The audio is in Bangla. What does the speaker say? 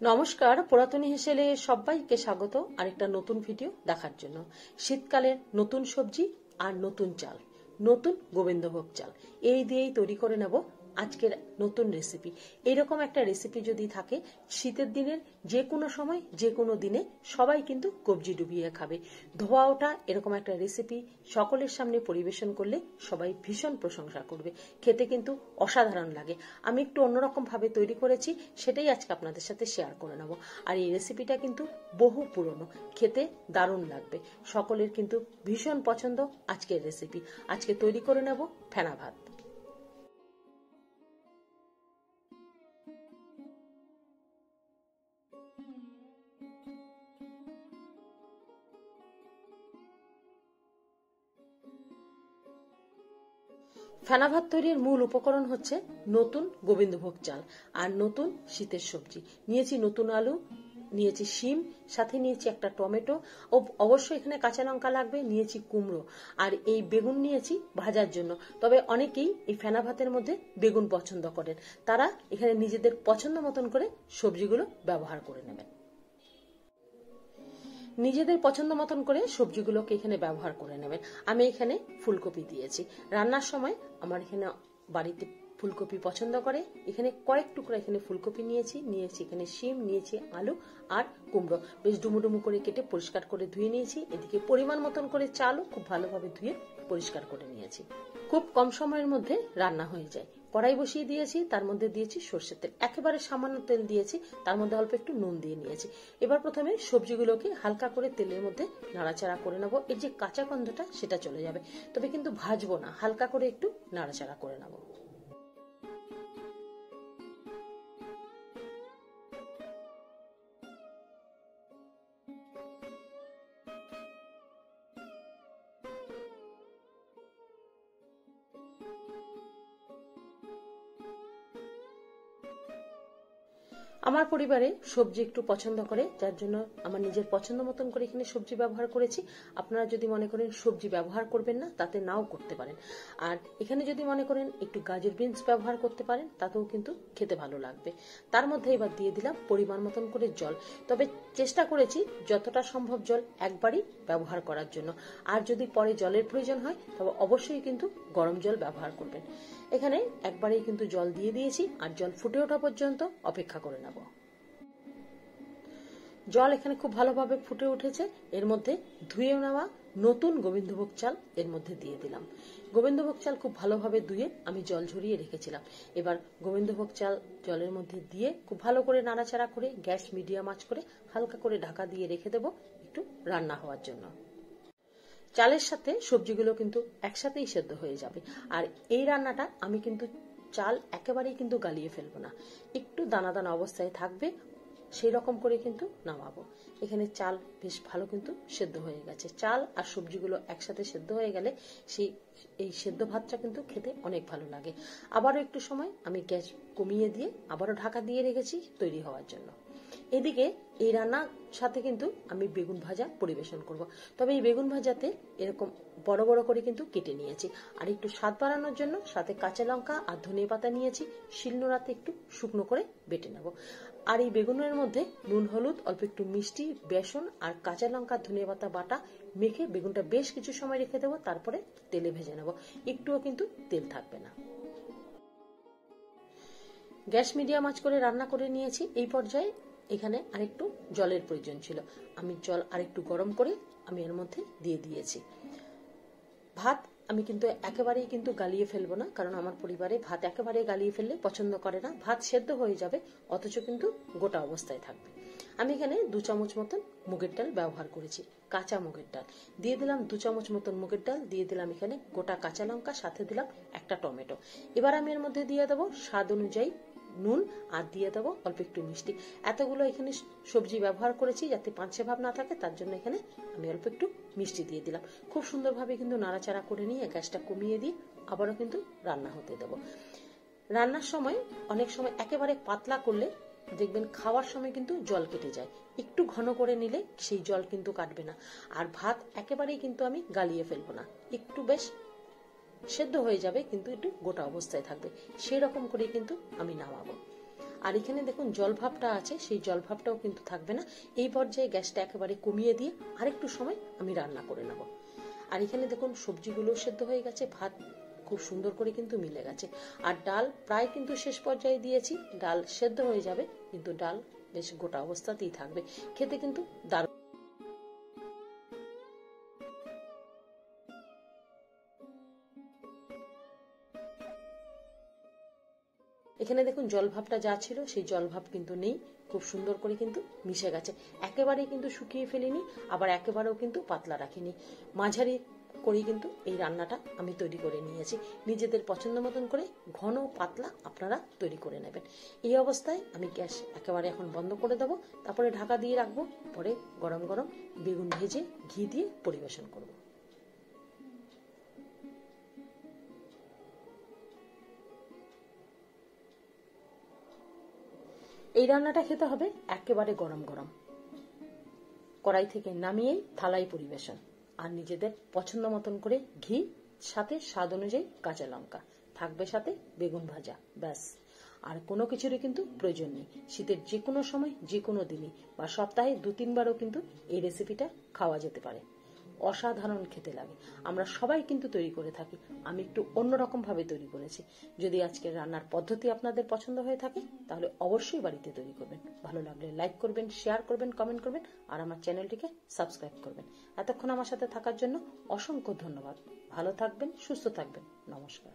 নমস্কার, পুরাতনী হেসেলে সবাইকে স্বাগত আরেকটা নতুন ভিডিও দেখার জন্য। শীতকালের নতুন সবজি আর নতুন চাল, নতুন গোবিন্দভোগ চাল, এই দিয়েই তৈরি করে নেব আজকের নতুন রেসিপি। এইরকম একটা রেসিপি যদি থাকে, শীতের দিনের যে কোনো সময় যে কোনো দিনে সবাই কিন্তু কবজি ডুবিয়ে খাবে। ধোয়া ওঠা এরকম একটা রেসিপি সকলের সামনে পরিবেশন করলে সবাই ভীষণ প্রশংসা করবে। খেতে কিন্তু অসাধারণ লাগে। আমি একটু অন্যরকম ভাবে তৈরি করেছি, সেটাই আজকে আপনাদের সাথে শেয়ার করে নেব। আর এই রেসিপিটা কিন্তু বহু পুরনো, খেতে দারুণ লাগবে, সকলের কিন্তু ভীষণ পছন্দ আজকের রেসিপি। আজকে তৈরি করে নেব ফেনা ভাত। ফেনা ভাত তৈরির মূল উপকরণ হচ্ছে নতুন গোবিন্দভোগ চাল আর নতুন শীতের সবজি। নিয়েছি নতুন আলু, নিয়েছি শিম, সাথে নিয়েছি একটা টমেটো ও অবশ্যই এখানে কাঁচা লঙ্কা লাগবে, নিয়েছি কুমড়ো আর এই বেগুন নিয়েছি ভাজার জন্য। তবে অনেকেই এই ফেনা ভাতের মধ্যে বেগুন পছন্দ করেন, তারা এখানে নিজেদের পছন্দ মতন করে সবজিগুলো ব্যবহার করে নেবেন। নিজেদের পছন্দ মতন করে সবজিগুলোকে এখানে ব্যবহার করে নেবেন। আমি এখানে ফুলকপি দিয়েছি। রান্নার সময় আমার এখানে বাড়িতে ফুলকপি পছন্দ করে, এখানে কয়েক টুকরা এখানে ফুলকপি নিয়েছি এখানে শিম, নিয়েছি আলু আর কুমড়ো। বেশ ডুমুডুমু করে কেটে পরিষ্কার করে ধুয়ে নিয়েছি। এদিকে পরিমাণ মতন করে চালও খুব ভালোভাবে ধুয়ে পরিষ্কার করে নিয়েছি। খুব কম সময়ের মধ্যে রান্না হয়ে যায়। কড়াই বসিয়ে দিয়েছি, তার মধ্যে দিয়েছি সর্ষের তেল, একেবারে সামান্য তেল দিয়েছি, তার মধ্যে অল্প একটু নুন দিয়ে নিয়েছি। এবার প্রথমে সবজিগুলোকে হালকা করে তেলের মধ্যে নাড়াচাড়া করে নেবো। এর যে কাঁচা গন্ধটা সেটা চলে যাবে, তবে কিন্তু ভাজবো না, হালকা করে একটু নাড়াচাড়া করে নেবো। আমার পরিবারে সবজি একটু পছন্দ করে, যার জন্য আমার নিজের পছন্দ মতন করে এখানে সবজি ব্যবহার করেছি। আপনারা যদি মনে করেন সবজি ব্যবহার করবেন না, তাতে নাও করতে পারেন। আর এখানে যদি মনে করেন একটু গাজর বিনস ব্যবহার করতে পারেন, তাতেও কিন্তু খেতে ভালো লাগবে। তার মধ্যে এবার দিয়ে দিলাম পরিমাণ মতন করে জল। তবে চেষ্টা করেছি যতটা সম্ভব জল একবারই ব্যবহার করার জন্য। আর যদি পরে জলের প্রয়োজন হয় তবে অবশ্যই কিন্তু গরম জল ব্যবহার করবেন। এখানে একবারেই কিন্তু জল দিয়ে দিয়েছি আর জল ফুটে ওঠা পর্যন্ত অপেক্ষা করে নেব। জল এখানে খুব ভালোভাবে ফুটে উঠেছে। এর মধ্যে ধুয়ে নেওয়া নতুন গোবিন্দভোগ চাল এর মধ্যে দিয়ে দিলাম। গোবিন্দভোগ চাল খুব ভালোভাবে ধুয়ে আমি জল ঝরিয়ে রেখেছিলাম। এবার গোবিন্দভোগ চাল জলের মধ্যে দিয়ে খুব ভালো করে নাড়াচাড়া করে গ্যাস মিডিয়াম আঁচ করে হালকা করে ঢাকা দিয়ে রেখে দেবো একটু রান্না হওয়ার জন্য। চালের সাথে সবজিগুলো কিন্তু একসাথেই সেদ্ধ হয়ে যাবে। আর এই রান্নাটা আমি কিন্তু চাল একেবারেই কিন্তু গালিয়ে ফেলবো না, একটু দানা দানা অবস্থায় থাকবে, সেই রকম করে কিন্তু নামাবো। এখানে চাল বেশ ভালো কিন্তু সেদ্ধ হয়ে গেছে। চাল আর সবজিগুলো একসাথে সেদ্ধ হয়ে গেলে এই সেদ্ধ ভাতটা কিন্তু খেতে অনেক ভালো লাগে। আবারও একটু সময় আমি গ্যাস কমিয়ে দিয়ে আবারও ঢাকা দিয়ে রেখেছি তৈরি হওয়ার জন্য। এদিকে এই রান্নার সাথে কিন্তু আমি বেগুন ভাজা পরিবেশন করব। তবে এই বেগুন ভাজাতে এরকম বড় বড় করে কিন্তু কেটে নিয়েছি। আর একটু স্বাদ বাড়ানোর জন্য সাথে কাঁচা লঙ্কা আর ধনে পাতা নিয়েছি, শিলনোড়াতে একটু শুকনো করে বেটে নেব। আর এই বেগুনের মধ্যে নুন, হলুদ, অল্প একটু মিষ্টি, বেসন আর কাঁচা লঙ্কা ধনে পাতা বাটা মেখে বেগুনটা বেশ কিছু সময় রেখে দেবো, তারপরে তেলে ভেজে নেব। একটুও কিন্তু তেল থাকবে না। গ্যাস মিডিয়াম আঁচ করে রান্না করে নিয়েছি। এই পর্যায়ে এখানে আরেকটু জলের প্রয়োজন ছিল, আমি জল আরেকটু গরম করে আমি এর মধ্যে দিয়ে দিয়েছি। ভাত আমি কিন্তু একেবারেই কিন্তু গালিয়ে ফেলবো না, কারণ আমার পরিবারে ভাত একেবারে গালিয়ে ফেললে পছন্দ করে না। ভাত সেদ্ধ হয়ে যাবে, অথচ কিন্তু গোটা অবস্থায় থাকবে। আমি এখানে 2 চামচ মতন মুগের ডাল ব্যবহার করেছি, কাঁচা মুগের ডাল দিয়ে দিলাম। 2 চামচ মতন মুগের ডাল দিয়ে দিলাম এখানে গোটা কাঁচা লঙ্কা, সাথে দিলাম একটা টমেটো। এবার আমি এর মধ্যে দিয়ে দেবো স্বাদ অনুযায়ী নুন আর দিয়ে দেবো অল্প একটু মিষ্টি। এতগুলো এখানে সবজি ব্যবহার করেছি যাতে পাঁচে ভাব না থাকে, তার জন্য এখানে আমি অল্প একটু মিষ্টি দিয়ে দিলাম। খুব সুন্দরভাবে কিন্তু নাড়াচাড়া করে নিয়ে গ্যাসটা কমিয়ে দিয়ে আবারও কিন্তু রান্না হতে দেবো। রান্নার সময় অনেক সময় একেবারে পাতলা করলে দেখবেন খাওয়ার সময় কিন্তু জল কেটে যায়, একটু ঘন করে নিলে সেই জল কিন্তু কাটবে না। আর ভাত একেবারেই কিন্তু আমি গালিয়ে ফেলবো না, একটু বেশ সেদ্ধ হয়ে যাবে কিন্তু একটু গোটা অবস্থায় থাকবে, সেই রকম করে কিন্তু আমি নামাবো। আর এখানে দেখুন জল ভাবটা আছে, সেই জল ভাবটাও কিন্তু থাকবে না। এই পর্যায়ে গ্যাসটা একেবারে কমিয়ে দিয়ে আরেকটু সময় আমি রান্না করে নেব। আর এখানে দেখুন সবজিগুলো সেদ্ধ হয়ে গেছে, ভাত খুব সুন্দর করে কিন্তু মিলে গেছে। আর ডাল প্রায় কিন্তু শেষ পর্যায়ে দিয়েছি, ডাল সেদ্ধ হয়ে যাবে, কিন্তু ডাল বেশ গোটা অবস্থাতেই থাকবে, খেতে কিন্তু দারুণ। এখানে দেখুন জল ভাবটা যা ছিল সেই জল ভাব কিন্তু নেই, খুব সুন্দর করে কিন্তু মিশে গেছে। একেবারেই কিন্তু শুকিয়ে ফেলিনি, আবার একেবারেও কিন্তু পাতলা রাখিনি, মাঝারি করেই কিন্তু এই রান্নাটা আমি তৈরি করে নিয়েছি। নিজেদের পছন্দ মতন করে ঘন পাতলা আপনারা তৈরি করে নেবেন। এই অবস্থায় আমি গ্যাস একেবারে এখন বন্ধ করে দেবো, তারপরে ঢাকা দিয়ে রাখবো, পরে গরম গরম বেগুন ভেজে ঘি দিয়ে পরিবেশন করব। এই রান্নাটা খেতে হবে একেবারে গরম গরম, কড়াই থেকে নামিয়েই থালায় পরিবেশন। আর নিজেদের পছন্দ মতন করে ঘি, সাথে স্বাদ অনুযায়ী কাঁচা লঙ্কা, থাকবে সাথে বেগুন ভাজা, ব্যাস। আর কোনো কিছুরই কিন্তু প্রয়োজন নেই। শীতের যে কোনো সময়, যে কোনো দিনই বা সপ্তাহে 2-3 বারও কিন্তু এই রেসিপিটা খাওয়া যেতে পারে। অসাধারণ খেতে লাগে, আমরা সবাই কিন্তু তৈরি করে থাকি, আমি একটু অন্যরকম ভাবে তৈরি করেছি। যদি আজকের রান্নার পদ্ধতি আপনাদের পছন্দ হয়ে থাকে তাহলে অবশ্যই বাড়িতে তৈরি করবেন। ভালো লাগলে লাইক করবেন, শেয়ার করবেন, কমেন্ট করবেন, আর আমার চ্যানেলটিকে সাবস্ক্রাইব করবেন। এতক্ষণ আমার সাথে থাকার জন্য অসংখ্য ধন্যবাদ। ভালো থাকবেন, সুস্থ থাকবেন, নমস্কার।